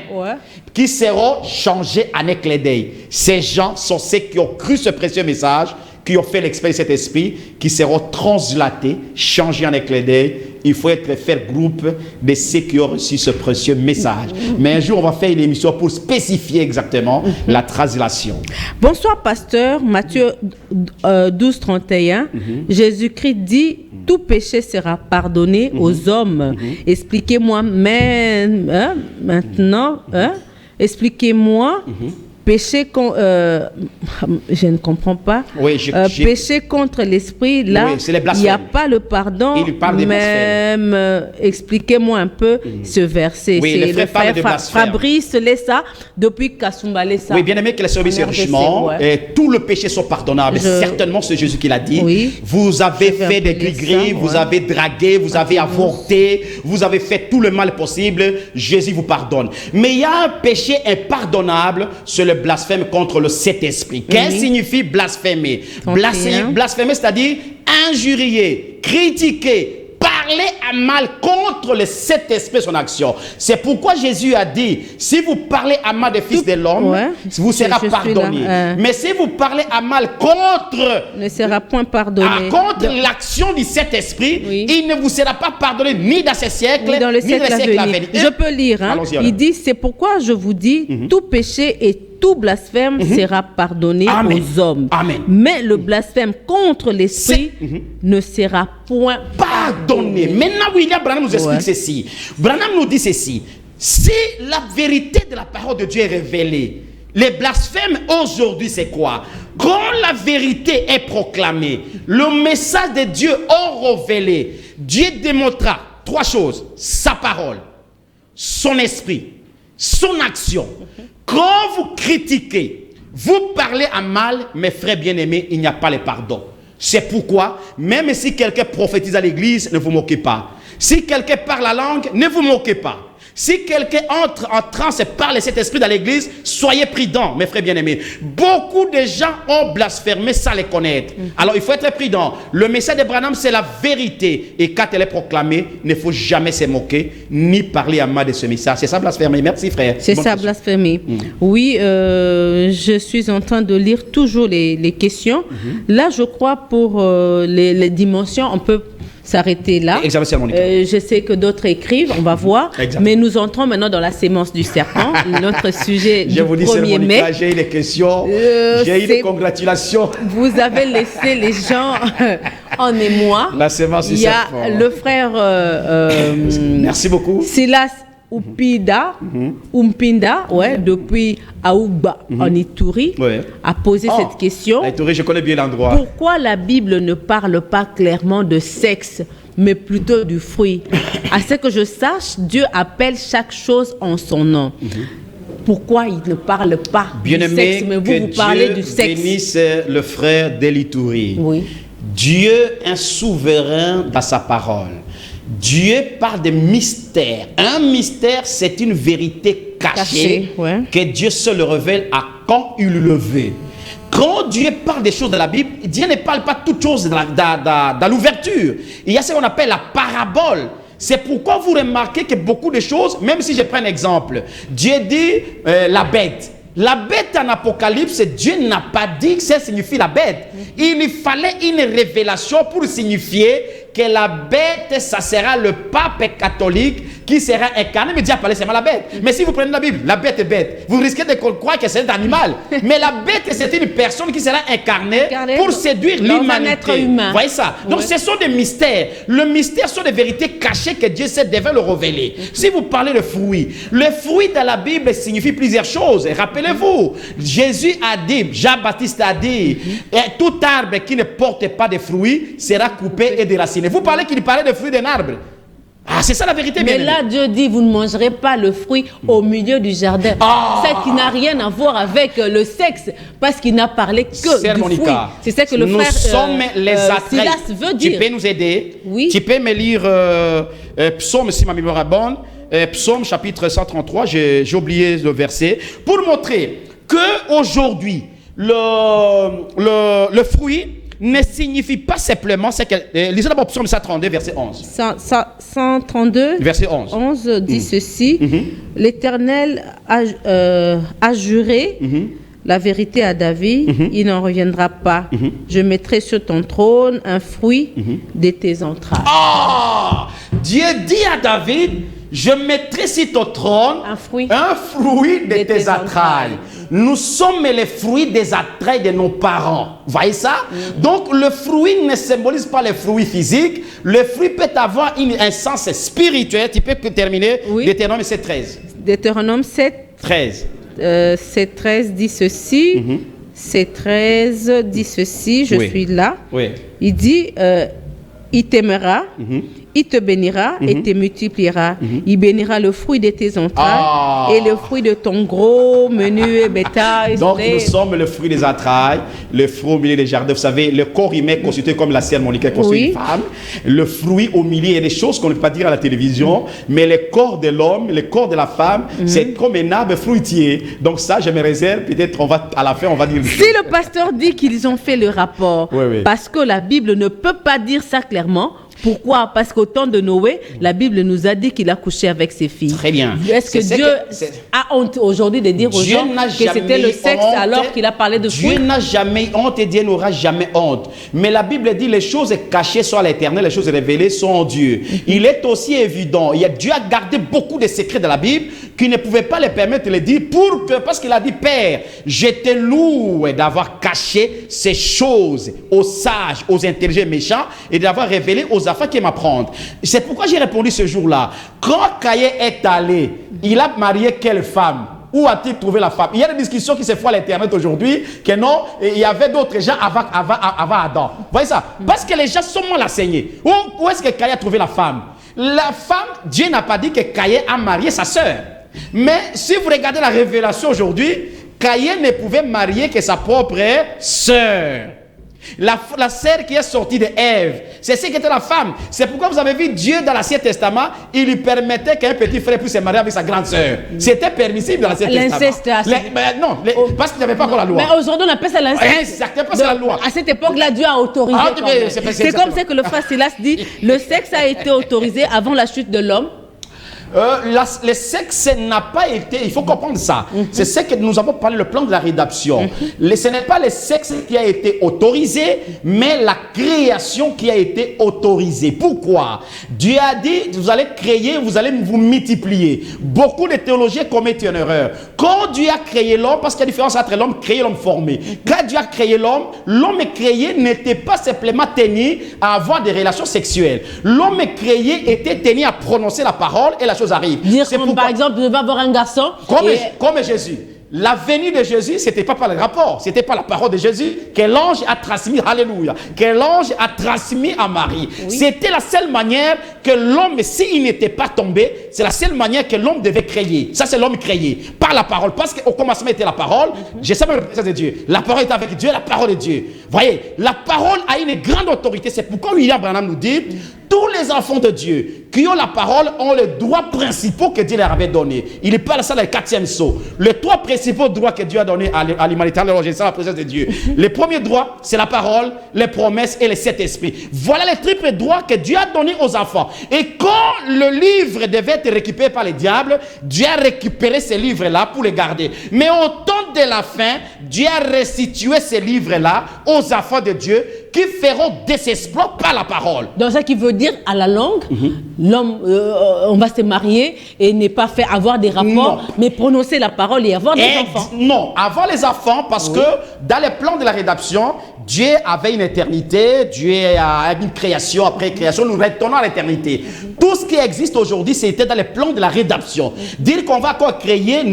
qui seront changés en éclat d'œil. Ces gens sont ceux qui ont cru ce précieux message, qui ont fait l'expérience de cet esprit, qui seront translatés, changés en éclat d'œil. Il faut faire groupe de ceux qui ont reçu ce précieux message. Mais un jour, on va faire une émission pour spécifier exactement la translation. Bonsoir, pasteur. Matthieu 12, 31. Jésus-Christ dit, tout péché sera pardonné aux hommes. Expliquez-moi maintenant. Expliquez-moi. Péché, je ne comprends pas. Péché contre l'esprit, là, il n'y a pas le pardon. Même, expliquez-moi un peu ce verset. Oui, c'est le frère Fabrice Lessa, depuis Kasumba Lessa. Oui, bien aimé, que la service richement. Tous les péchés sont pardonnables. Certainement, c'est Jésus qui l'a dit. Vous avez fait des gris-gris, vous avez dragué, vous avez avorté, vous avez fait tout le mal possible. Jésus vous pardonne. Mais il y a un péché impardonnable, c'est le blasphème contre le Saint-Esprit. Qu'est-ce que signifie blasphémer? Blasphémer, c'est-à-dire injurier, critiquer, parler à mal contre le Saint-Esprit, son action. C'est pourquoi Jésus a dit, si vous parlez à mal des fils de l'homme, vous serez pardonné. Mais si vous parlez à mal contre, ne sera point pardonné. Contre l'action du Saint-Esprit, il ne vous sera pas pardonné ni dans ce siècle, ni dans le siècle à venir. Je peux lire. Il dit, c'est pourquoi je vous dis, tout péché et tout blasphème sera pardonné aux hommes. Mais le blasphème contre l'esprit ne sera point pardonné. Maintenant, William Branham nous explique ceci. Branham nous dit ceci. Si la vérité de la parole de Dieu est révélée, les blasphèmes aujourd'hui, c'est quoi? Quand la vérité est proclamée, le message de Dieu est révélé, Dieu démontrera trois choses. Sa parole, son esprit, son action. Quand vous critiquez, vous parlez à mal, mes frères bien-aimés, il n'y a pas le pardon. C'est pourquoi, même si quelqu'un prophétise à l'église, ne vous moquez pas. Si quelqu'un parle la langue, ne vous moquez pas. Si quelqu'un entre en transe et parle cet esprit dans l'église, soyez prudents, mes frères bien-aimés. Beaucoup de gens ont blasphémé sans les connaître. Alors, il faut être prudent. Le message de Branham, c'est la vérité. Et quand elle est proclamée, il ne faut jamais se moquer, ni parler à mal de ce message. C'est ça, blasphémer. Merci, frère. C'est ça, blasphémer. Oui, je suis en train de lire toujours les questions. Là, je crois, pour les dimensions, on peut s'arrêter là. Je sais que d'autres écrivent, on va voir. Mais nous entrons maintenant dans la sémence du serpent, notre sujet du 1er mai. J'ai eu des questions, j'ai eu des congratulations. Vous avez laissé les gens en émoi. La sémence du serpent. Il y a le frère merci beaucoup. Silas Upinda, depuis Aouba en Ituri, a posé cette question. Ituri, je connais bien l'endroit. Pourquoi la Bible ne parle pas clairement de sexe, mais plutôt du fruit? À ce que je sache, Dieu appelle chaque chose en son nom. Pourquoi il ne parle pas du sexe, mais vous parlez du sexe? Bénisse le frère d'Elituri. Oui. Dieu est souverain dans sa parole. Dieu parle de mystère. Un mystère, c'est une vérité cachée que Dieu seul le révèle à quand il le veut. Quand Dieu parle des choses de la Bible, Dieu ne parle pas toutes choses dans l'ouverture. Il y a ce qu'on appelle la parabole. C'est pourquoi vous remarquez que beaucoup de choses, même si je prends un exemple, Dieu dit la bête. La bête en Apocalypse, Dieu n'a pas dit que ça signifie la bête. Il fallait une révélation pour signifier que la bête, ça sera le pape catholique qui sera incarné. Mais Dieu a parlé seulement la bête. Mais si vous prenez la Bible, la bête est bête. Vous risquez de croire que c'est un animal. Mais la bête, c'est une personne qui sera incarnée pour séduire l'humanité. Vous voyez ça? Donc ce sont des mystères. Le mystère sont des vérités cachées que Dieu sait devait le révéler. Si vous parlez de fruits, le fruit dans la Bible signifie plusieurs choses. Rappelez-vous, Jésus a dit, Jean-Baptiste a dit, tout arbre qui ne porte pas de fruits sera coupé et déraciné. Vous parlez qu'il parlait de fruits d'un arbre. Ah, c'est ça la vérité. Mais là, Dieu dit, vous ne mangerez pas le fruit au milieu du jardin. Ça qui n'a rien à voir avec le sexe, parce qu'il n'a parlé que du fruit. C'est ça que le frère sommes les Silas veut dire. Tu peux nous aider? Oui. Tu peux me lire Psaume, si ma mémoire est bonne. Psaume chapitre 133, j'ai oublié le verset. Pour montrer que aujourd'hui le fruit ne signifie pas simplement ce que... lisez d'abord Psaume 132, verset 11. 132, verset 11 dit ceci. L'Éternel a juré la vérité à David, il n'en reviendra pas. Je mettrai sur ton trône un fruit de tes entrailles. Dieu dit à David, je mettrai sur ton trône un fruit de tes entrailles. Nous sommes les fruits des entrailles de nos parents. Vous voyez ça? Donc le fruit ne symbolise pas les fruits physiques. Le fruit peut avoir un sens spirituel. Tu peux terminer. Deutéronome 7.13. Deutéronome 7.13. 7.13 dit ceci. 7.13 dit ceci. Je suis là. Il dit, il t'aimera. Il te bénira et te multipliera. Il bénira le fruit de tes entrailles et le fruit de ton gros menu bétail. Donc nous sommes le fruit des entrailles, le fruit au milieu des jardins. Vous savez, le corps humain est constitué comme la sœur Monica constitue une femme. Le fruit au milieu, il y a des choses qu'on ne peut pas dire à la télévision, mais le corps de l'homme, le corps de la femme, c'est comme un arbre fruitier. Donc ça, je me réserve. Peut-être à la fin, on va dire... Si le pasteur dit qu'ils ont fait le rapport, parce que la Bible ne peut pas dire ça clairement. Pourquoi? Parce qu'au temps de Noé, la Bible nous a dit qu'il a couché avec ses filles. Très bien. Est-ce que Dieu a honte aujourd'hui de dire aux gens que c'était le sexe alors qu'il a parlé de fruits? Dieu n'a jamais honte et Dieu n'aura jamais honte. Mais la Bible dit les choses cachées sont à l'Éternel, les choses révélées sont en Dieu. Il est aussi évident, Dieu a gardé beaucoup de secrets de la Bible qui ne pouvaient pas les permettre de les dire parce qu'il a dit, Père, je te loue d'avoir caché ces choses aux sages, aux intelligents méchants et d'avoir révélé aux affaires qui m'apprennent. C'est pourquoi j'ai répondu ce jour-là. Quand Caïn est allé, il a marié quelle femme? Où a-t-il trouvé la femme? Il y a des discussions qui se font à l'Internet aujourd'hui, que non, il y avait d'autres gens avant Adam. Vous voyez ça? Parce que les gens sont mal enseignés. Où est-ce que Caïn a trouvé la femme? La femme, Dieu n'a pas dit que Caïn a marié sa sœur. Mais si vous regardez la révélation aujourd'hui, Caïn ne pouvait marier que sa propre sœur. La sœur qui est sortie de Ève, c'est ce qui était la femme. C'est pourquoi vous avez vu Dieu dans l'Ancien Testament, il lui permettait qu'un petit frère puisse se marier avec sa grande sœur. C'était permissible dans l'Ancien Testament. Non, parce qu'il n'y avait pas encore la loi. Mais aujourd'hui on appelle ça l'inceste. Exactement, c'est la loi. À cette époque-là, Dieu a autorisé. C'est comme ça que le frère Silas dit, le sexe a été autorisé avant la chute de l'homme. Le sexe n'a pas été, il faut comprendre ça. C'est ce que nous avons parlé, le plan de la rédemption. Ce n'est pas le sexe qui a été autorisé, mais la création qui a été autorisée. Pourquoi? Dieu a dit, vous allez créer, vous allez vous multiplier. Beaucoup de théologiens commettent une erreur. Quand Dieu a créé l'homme, parce qu'il y a une différence entre l'homme créé et l'homme formé. Quand Dieu a créé l'homme créé n'était pas simplement tenu à avoir des relations sexuelles. L'homme créé était tenu à prononcer la parole et la chose arrive. Dire comme par exemple, je vais avoir un garçon. Comme Jésus. La venue de Jésus, ce n'était pas par le rapport, ce n'était pas la parole de Jésus que l'ange a transmis, alléluia, que l'ange a transmis à Marie. Oui. C'était la seule manière que l'homme, s'il n'était pas tombé, c'est la seule manière que l'homme devait créer. Ça, c'est l'homme créé par la parole. Parce qu'au commencement était la parole, je sais même le présence de Dieu. La parole est avec Dieu, la parole de Dieu. Voyez, la parole a une grande autorité. C'est pourquoi William Branham nous dit, tous les enfants de Dieu qui ont la parole ont les droits principaux que Dieu leur avait donnés. Il parle ça dans le 4e sceau. Les 3 principaux droits que Dieu a donnés à l'humanité. Alors, j'ai ça la présence de Dieu. Le premier droit, c'est la parole, les promesses et les 7 esprits. Voilà les triples droits que Dieu a donnés aux enfants. Et quand le livre devait être récupéré par les diables, Dieu a récupéré ces livres-là pour les garder. Mais au temps de la fin, Dieu a restitué ces livres-là aux enfants de Dieu qui feront des exploits par la parole. Donc, ça qui veut dire, à la longue, l'homme, on va se marier et ne pas faire avoir des rapports, mais prononcer la parole et avoir des enfants. Non, avoir les enfants, parce que dans les plans de la rédemption, Dieu avait une éternité, Dieu a une création, après création, nous retournons à l'éternité. Tout ce qui existe aujourd'hui, c'était dans les plans de la rédemption. Dire qu'on va encore créer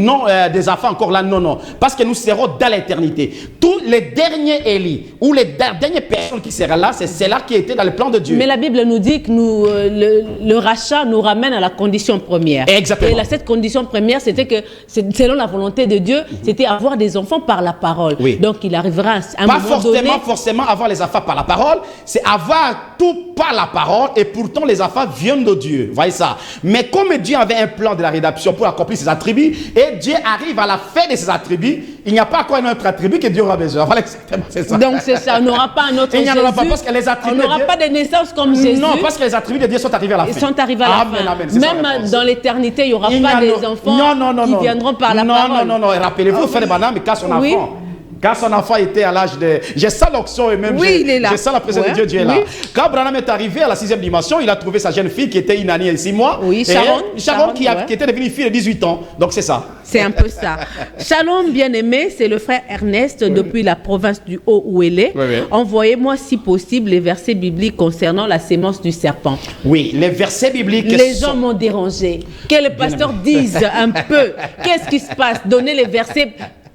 des enfants encore là, non. Parce que nous serons dans l'éternité. Tous les derniers Élie, ou les dernières personnes qui seront là, c'est celles-là qui étaient dans le plan de Dieu. Mais la Bible nous dit que le rachat nous ramène à la condition première. Exactement. Et cette condition première, c'était que, selon la volonté de Dieu, c'était avoir des enfants par la parole. Oui. Donc il arrivera à un moment donné... forcément avoir les enfants par la parole, c'est avoir tout par la parole, et pourtant les enfants viennent de Dieu. Voyez ça. Mais comme Dieu avait un plan de la rédemption pour accomplir ses attributs, et Dieu arrive à la fin de ses attributs, il n'y a pas encore un autre attribut que Dieu aura besoin. Voilà, exactement, c'est ça. Donc c'est ça, on n'aura pas un autre Jésus. Il n'y en aura pas parce que les attributs. On n'aura pas de naissance comme Jésus. Non, parce que les attributs de Dieu sont arrivés à la fin. Ils sont arrivés à la fin. Amen, même dans l'éternité, il n'y aura pas des enfants qui viendront par la parole. Non. Rappelez-vous, frère Branham, quand son enfant. Quand son enfant était à l'âge de... J'ai ça l'onction et même j'ai ça la présence de Dieu, Dieu est là. Quand Branham est arrivé à la 6e dimension, il a trouvé sa jeune fille qui était une année et 6 mois. Oui, Sharon qui était devenue fille de 18 ans. Donc c'est ça. C'est un peu ça. Shalom, bien-aimé, c'est le frère Ernest depuis la province du Haut-Ouélé. Envoyez-moi si possible les versets bibliques concernant la sémence du serpent. Oui, les versets bibliques... Les gens m'ont dérangé. Que le pasteur dise un peu qu'est-ce qui se passe. Donnez les versets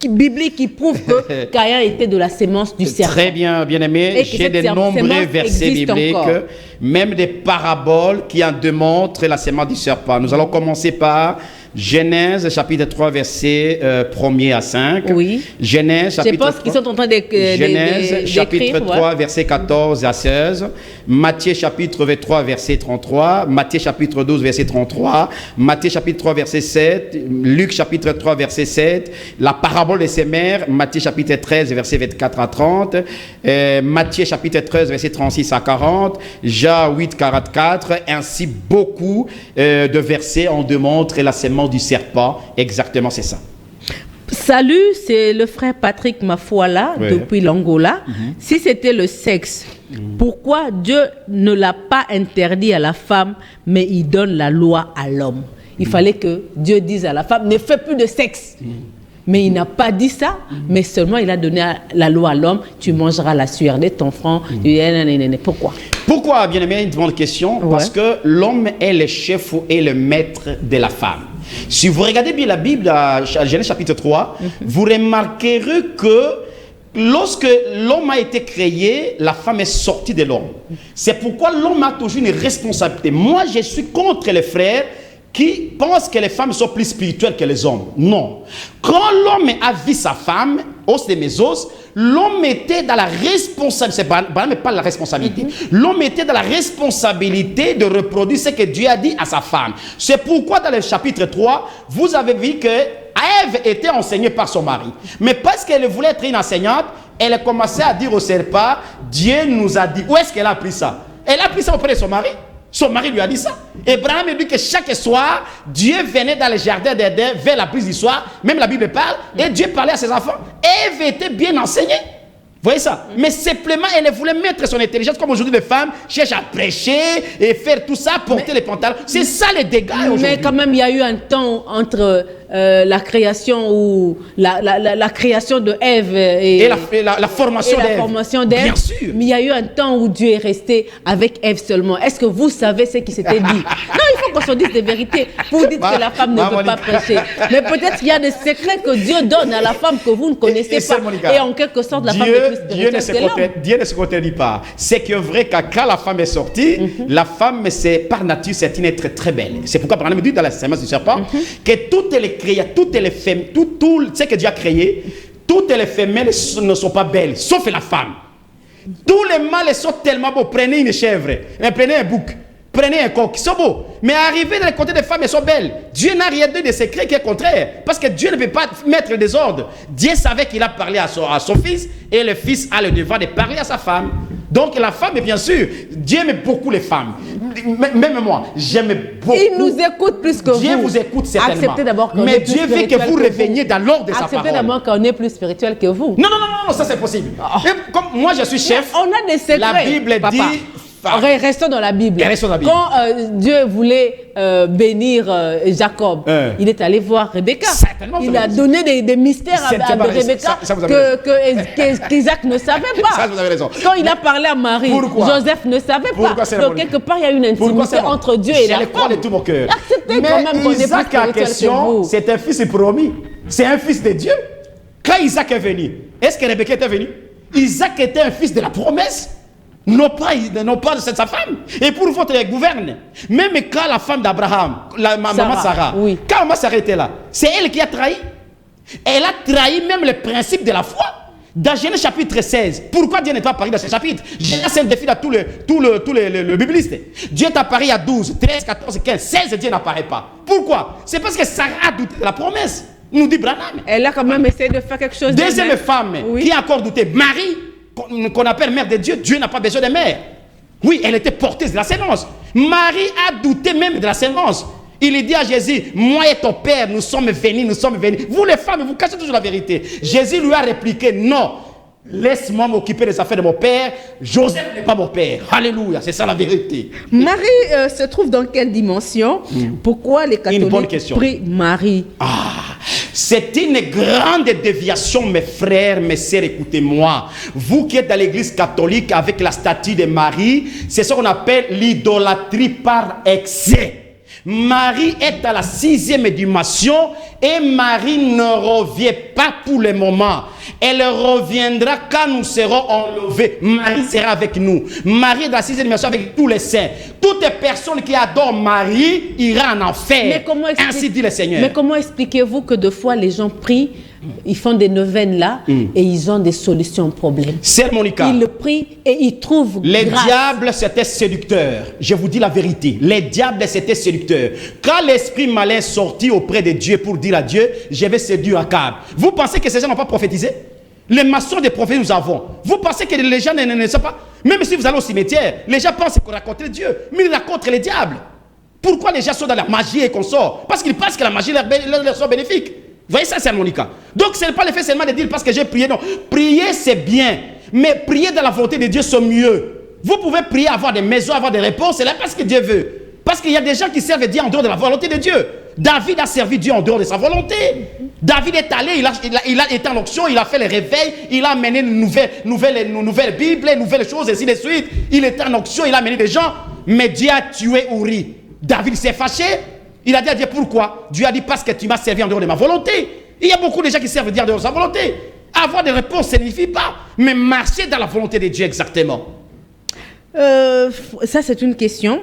biblique qui prouve que Caïn était de la sémence du serpent. Très bien, bien-aimé. J'ai de nombreux versets bibliques, même des paraboles qui en démontrent la sémence du serpent. Nous allons commencer par Genèse chapitre 3 verset 1er à 5. Oui. Genèse chapitre 3. Je pense qu'ils sont en train Genèse chapitre 3 verset 14 à 16. Matthieu chapitre 3 verset 33. Matthieu chapitre 12 verset 33. Matthieu chapitre 3 verset 7. Luc chapitre 3 verset 7. La parabole des sémères. Matthieu chapitre 13 verset 24 à 30. Matthieu chapitre 13 verset 36 à 40. Jean 8 44. Ainsi beaucoup de versets en démontrent la sémence du serpent. Exactement, c'est ça. Salut, c'est le frère Patrick Mafuala depuis l'Angola. Si c'était le sexe, pourquoi Dieu ne l'a pas interdit à la femme, mais il donne la loi à l'homme? Il fallait que Dieu dise à la femme, ne fais plus de sexe. Mais il n'a pas dit ça, mais seulement il a donné la loi à l'homme, tu mangeras la sueur de ton front. Pourquoi? Pourquoi, bien-aimé, une grande question? Parce que l'homme est le chef et le maître de la femme. Si vous regardez bien la Bible, à Genèse chapitre 3, vous remarquerez que lorsque l'homme a été créé, la femme est sortie de l'homme. C'est pourquoi l'homme a toujours une responsabilité. Moi, je suis contre les frères qui pensent que les femmes sont plus spirituelles que les hommes. Non. Quand l'homme a vu sa femme, os de mes os, l'homme était dans la responsabilité, c'est pas la responsabilité, l'homme était dans la responsabilité de reproduire ce que Dieu a dit à sa femme. C'est pourquoi dans le chapitre 3, vous avez vu que Ève était enseignée par son mari. Mais parce qu'elle voulait être une enseignante, elle a commencé à dire au serpent, Dieu nous a dit. Où est-ce qu'elle a appris ça? Elle a appris ça auprès de son mari. Son mari lui a dit ça. Abraham dit que chaque soir, Dieu venait dans le jardin d'Éden vers la brise du soir. Même la Bible parle. Et Dieu parlait à ses enfants. Ève était bien enseignée. Vous voyez ça? Mais simplement, elle voulait mettre son intelligence, comme aujourd'hui les femmes cherchent à prêcher et faire tout ça, porter les pantalons. C'est ça les dégâts aujourd'hui. Mais quand même, il y a eu un temps entre la création ou la création de Ève et la formation d'Ève. Bien sûr. Mais il y a eu un temps où Dieu est resté avec Ève seulement. Est-ce que vous savez ce qui s'était dit? Non, il faut qu'on se dise des vérités. Vous dites que la femme ne veut pas prêcher. Mais peut-être qu'il y a des secrets que Dieu donne à la femme que vous ne connaissez pas. Et en quelque sorte, la femme est plus spirituelle que l'homme. Dieu ne se contredit pas. C'est que vrai que quand la femme est sortie, la femme, c'est par nature, c'est une être très belle. C'est pourquoi, par exemple, dit dans la sémence du serpent, que toutes les créatures, toutes les femmes, tout ce que Dieu a créé, toutes les femelles ne sont pas belles, sauf la femme. Tous les mâles sont tellement beaux. Prenez une chèvre, prenez un bouc, prenez un coq, ils sont beaux. Mais arrivés dans le côté des femmes, elles sont belles. Dieu n'a rien donné de secret qui est contraire. Parce que Dieu ne peut pas mettre le désordre. Dieu savait qu'il a parlé à son fils, et le fils a le devoir de parler à sa femme. Donc la femme, bien sûr, Dieu aime beaucoup les femmes. Même moi, j'aime beaucoup. Il nous écoute plus que Dieu vous. vous écoute certainement. Acceptez d'abord qu'on Mais Dieu veut que vous reveniez dans l'ordre de sa parole. Acceptez d'abord qu'on est plus spirituel que vous. Non, ça c'est possible. Et comme moi je suis chef, on a des secrets. La Bible dit... Restons dans la Bible. Quand Dieu voulait bénir Jacob, il est allé voir Rebecca. Il a donné des mystères à Rebecca qu'Isaac ne savait pas. Ça, vous avez raison. Quand il a parlé à Marie, Joseph ne savait pas. Donc quelque part, il y a une intimité entre Dieu et la femme. Je le crois de tout mon cœur. Acceptez quand même qu'on est plus spirituel que vous. C'est un fils promis. C'est un fils de Dieu. Quand Isaac est venu, est-ce que Rebecca était venue? Isaac était un fils de la promesse. Non pas de sa femme. Et pour votre gouverne, même quand la femme d'Abraham, maman Sarah, quand maman Sarah était là, c'est elle qui a trahi. Elle a trahi même le principe de la foi. Dans Genèse chapitre 16, pourquoi Dieu n'est pas apparu dans ce chapitre? Genèse, c'est le défi à tous les biblistes. Dieu est apparu à 12, 13, 14, 15, 16, Dieu n'apparaît pas. Pourquoi? C'est parce que Sarah a douté de la promesse. Nous dit Branham. Elle a quand même essayé de faire quelque chose. Deuxième femme qui a encore douté, Marie, qu'on appelle mère de Dieu. Dieu n'a pas besoin de mère. Oui, elle était porteuse de la sémence. Marie a douté même de la sémence. Il dit à Jésus, moi et ton père, nous sommes venus. Vous les femmes, vous cachez toujours la vérité. Jésus lui a répliqué, non, laisse-moi m'occuper des affaires de mon père. Joseph n'est pas mon père. Alléluia, c'est ça la vérité. Marie se trouve dans quelle dimension? Pourquoi les catholiques prient Marie? C'est une grande déviation, mes frères, mes sœurs, écoutez-moi. Vous qui êtes dans l'église catholique avec la statue de Marie, c'est ce qu'on appelle l'idolâtrie par excès. Marie est à la 6e dimension et Marie ne revient pas pour le moment. Elle reviendra quand nous serons enlevés. Marie sera avec nous. Marie est dans la 6e dimension avec tous les saints. Toute personne qui adore Marie ira en enfer. Ainsi dit le Seigneur. Mais comment expliquez-vous que de fois les gens prient, ils font des neuvaines là et ils ont des solutions aux problèmes? C'est Monica. Ils le prient et ils trouvent les diables, c'était séducteur. Je vous dis la vérité. Les diables, c'était séducteur. Quand l'esprit malin sortit auprès de Dieu pour dire à Dieu, je vais séduire Akab. Vous pensez que ces gens n'ont pas prophétisé? Les maçons des prophètes nous avons. Vous pensez que les gens ne savent pas? Même si vous allez au cimetière, les gens pensent qu'on raconte Dieu, mais ils racontent les diables. Pourquoi les gens sont dans la magie et qu'on sort? Parce qu'ils pensent que la magie leur soit bénéfique. Vous voyez ça, c'est Monica. Donc ce n'est pas le fait seulement de dire parce que j'ai prié. Non, prier c'est bien, mais prier dans la volonté de Dieu c'est mieux. Vous pouvez prier, avoir des maisons, avoir des réponses, c'est là parce que Dieu veut. Parce qu'il y a des gens qui servent Dieu en dehors de la volonté de Dieu. David a servi Dieu en dehors de sa volonté. David est allé, il a été en onction, il a fait les réveils, il a amené une nouvelle Bible, nouvelles choses, ainsi de suite. Il était en onction, il a amené des gens, mais Dieu a tué Uri. David s'est fâché. Il a dit à Dieu pourquoi? Dieu a dit parce que tu m'as servi en dehors de ma volonté. Il y a beaucoup de gens qui servent Dieu en dehors de sa volonté. Avoir des réponses, ça ne signifie pas, mais marcher dans la volonté de Dieu exactement. Ça c'est une question.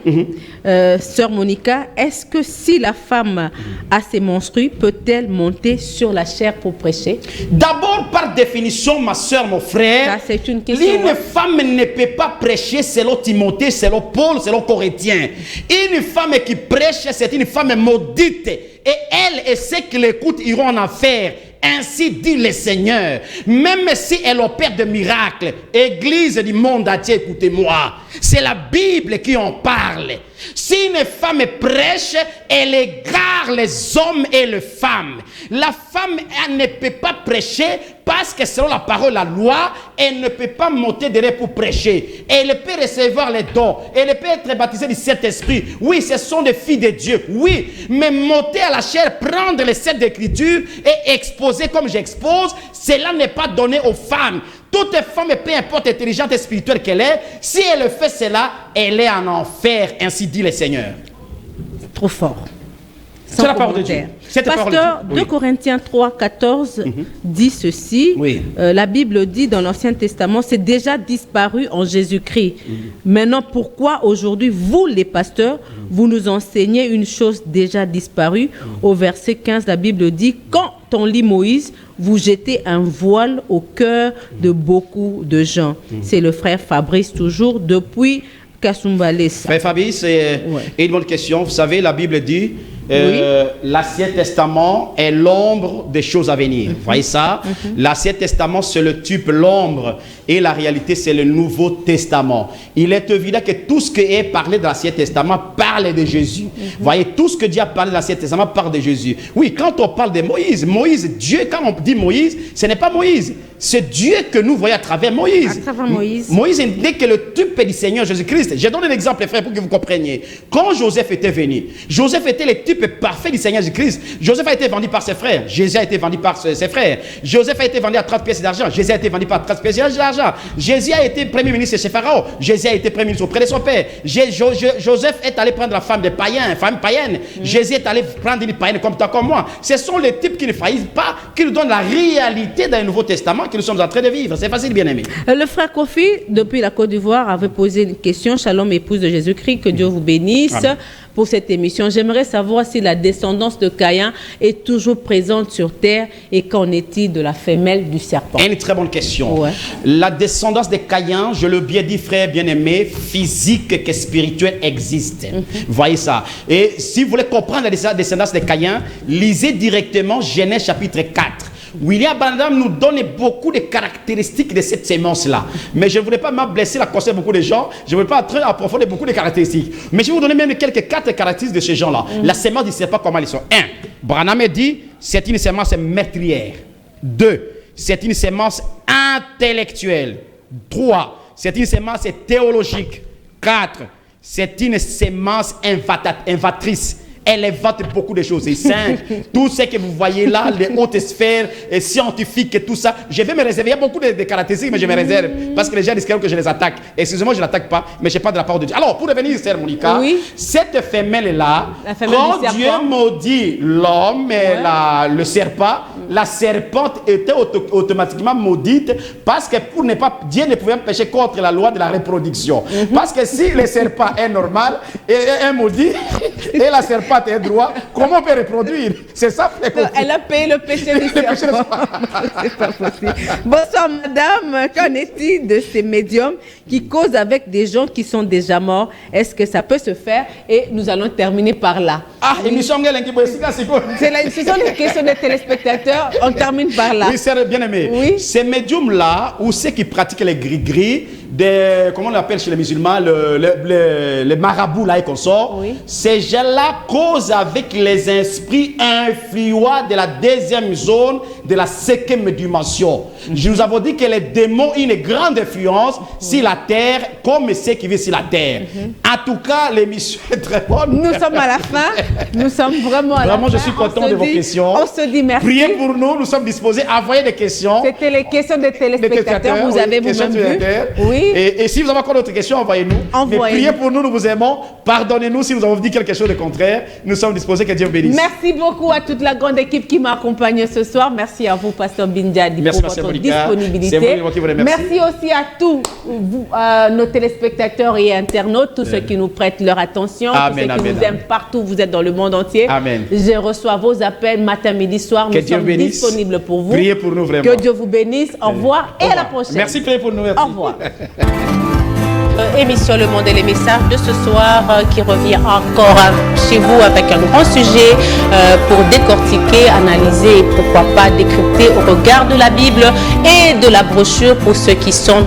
Sœur Monica, est-ce que si la femme a ses menstrues, peut-elle monter sur la chair pour prêcher? D'abord, par définition, ma sœur, mon frère, ça c'est une question. Une femme ne peut pas prêcher selon Timothée, selon Paul, selon Corinthiens. Une femme qui prêche, c'est une femme maudite. Et elle et ceux qui l'écoutent iront en enfer. Ainsi dit le Seigneur. Même si elle opère des miracles, Église du monde entier, écoutez-moi, c'est la Bible qui en parle. Si une femme prêche, elle égare les hommes et les femmes. La femme, elle ne peut pas prêcher parce que selon la parole, la loi, elle ne peut pas monter derrière pour prêcher. Elle peut recevoir les dons. Elle peut être baptisée du Saint-Esprit. Oui, ce sont des filles de Dieu. Oui, mais monter à la chair, prendre les sept d'écriture et exposer comme j'expose, cela n'est pas donné aux femmes. Toute femme, peu importe intelligente et spirituelle qu'elle est, si elle fait cela, elle est en enfer, ainsi dit le Seigneur. trop fort. C'est la parole de Dieu. Pasteur, 2 Corinthiens 3, 14 dit ceci. Oui. La Bible dit dans l'Ancien Testament, c'est déjà disparu en Jésus-Christ. Maintenant, pourquoi aujourd'hui, vous les pasteurs, vous nous enseignez une chose déjà disparue? Au verset 15, la Bible dit, quand on lit Moïse, vous jetez un voile au cœur de beaucoup de gens. C'est le frère Fabrice, toujours, depuis Kasumbalesa. Frère Fabrice, c'est une bonne question. Vous savez, la Bible dit, l'Ancien Testament est l'ombre des choses à venir. Vous voyez ça? L'Ancien Testament, c'est le type, l'ombre, et la réalité, c'est le Nouveau Testament. Il est évident que tout ce qui est parlé dans l'Ancien Testament parle de Jésus. Vous voyez, tout ce que Dieu a parlé dans l'Ancien Testament parle de Jésus. Oui, quand on parle de Moïse, Dieu, quand on dit Moïse, ce n'est pas Moïse. C'est Dieu que nous voyons à travers Moïse. À travers Moïse. Moïse indique que le type du Seigneur Jésus-Christ. Je donne un exemple, frère, pour que vous compreniez. Quand Joseph était venu, Joseph était le type parfait du Seigneur Jésus-Christ. Joseph a été vendu par ses frères. Jésus a été vendu par ses frères. Joseph a été vendu à 30 pièces d'argent. Jésus a été vendu par 30 pièces d'argent. Jésus a été premier ministre chez Pharaon. Jésus a été premier ministre auprès de son père. Joseph est allé prendre la femme des païens, femme païenne. Jésus est allé prendre une païenne comme toi, comme moi. Ce sont les types qui ne faillissent pas, qui nous donnent la réalité dans le Nouveau Testament que nous sommes en train de vivre. C'est facile, bien aimé. Le frère Kofi, depuis la Côte d'Ivoire, avait posé une question. Shalom, épouse de Jésus-Christ, que Dieu vous bénisse. Amen. Pour cette émission, j'aimerais savoir si la descendance de Caïn est toujours présente sur terre et qu'en est-il de la femelle du serpent? Une très bonne question. Ouais. La descendance de Caïn, je le bien dit, frère bien-aimé, physique que spirituelle existe. Voyez ça. Et si vous voulez comprendre la descendance de Caïn, lisez directement Genèse chapitre 4. William Branham nous donne beaucoup de caractéristiques de cette sémence-là. Mais je ne voulais pas m'blesser la concerne beaucoup de gens. Je ne voulais pas approfondir beaucoup de caractéristiques. Mais je vais vous donner même quelques 4 caractéristiques de ces gens-là. La sémence, il ne sait pas comment ils sont. 1. Branham dit, c'est une sémence meurtrière. 2. C'est une sémence intellectuelle. 3. C'est une sémence théologique. 4. C'est une sémence invatrice. Elle invente beaucoup de choses. Et 5, tout ce que vous voyez là, les hautes sphères scientifiques et tout ça, je vais me réserver. Il y a beaucoup de caractéristiques, mais je me réserve. Parce que les gens risquent que je les attaque. Excusez-moi, je ne l'attaque pas, mais je n'ai pas de la part de Dieu. Alors, pour revenir, Sœur Monica, cette femelle-là, quand Dieu maudit l'homme et le serpent, la serpente était automatiquement maudite parce que Dieu ne pouvait pécher contre la loi de la reproduction. Parce que si le serpent est normal et est maudit, et la serpente est droit, comment on peut reproduire? C'est ça. Elle a payé le péché du serpent. C'est pas possible. Bonsoir madame, qu'en est-il de ces médiums qui causent avec des gens qui sont déjà morts? Est-ce que ça peut se faire? Et nous allons terminer par là. Ah, émission ce sont les questions des téléspectateurs. On termine par là. Oui, c'est bien aimé. Oui. Ces médiums-là, ou ceux qui pratiquent les gris-gris, comment on l'appelle chez les musulmans, les marabouts là et qu'on sort, ces gens-là causent avec les esprits influents de la deuxième zone de la 5e dimension. Nous avons dit que les démons ont une grande influence sur la terre comme ceux qui vivent sur la terre. En tout cas, l'émission est très bonne. Nous sommes à la fin. Nous sommes vraiment à la fin. Vraiment, je suis content de vos questions. On se dit merci. Priez pour nous. Nous sommes disposés à envoyer des questions. C'était les questions des téléspectateurs. Vous avez vous-même vu. Oui. Et si vous avez encore d'autres questions, envoyez-nous. Mais priez pour nous, nous vous aimons. Pardonnez-nous si nous avons dit quelque chose de contraire. Nous sommes disposés, que Dieu vous bénisse. Merci beaucoup à toute la grande équipe qui m'a accompagné ce soir. Merci à vous, Pasteur Bindiadi, pour votre disponibilité. Merci aussi à tous nos téléspectateurs et internautes, tous ceux qui nous prêtent leur attention, tous ceux qui nous aiment partout. Vous êtes dans le monde entier. Amen. Je reçois vos appels matin, midi, soir. Nous sommes disponibles pour vous. Priez pour nous vraiment. Que Dieu vous bénisse. Au revoir et à la prochaine. Merci, priez pour nous. Merci. Au revoir. Émission Le Monde et les messages de ce soir qui revient encore chez vous avec un grand sujet pour décortiquer, analyser et pourquoi pas décrypter au regard de la Bible et de la brochure pour ceux qui sont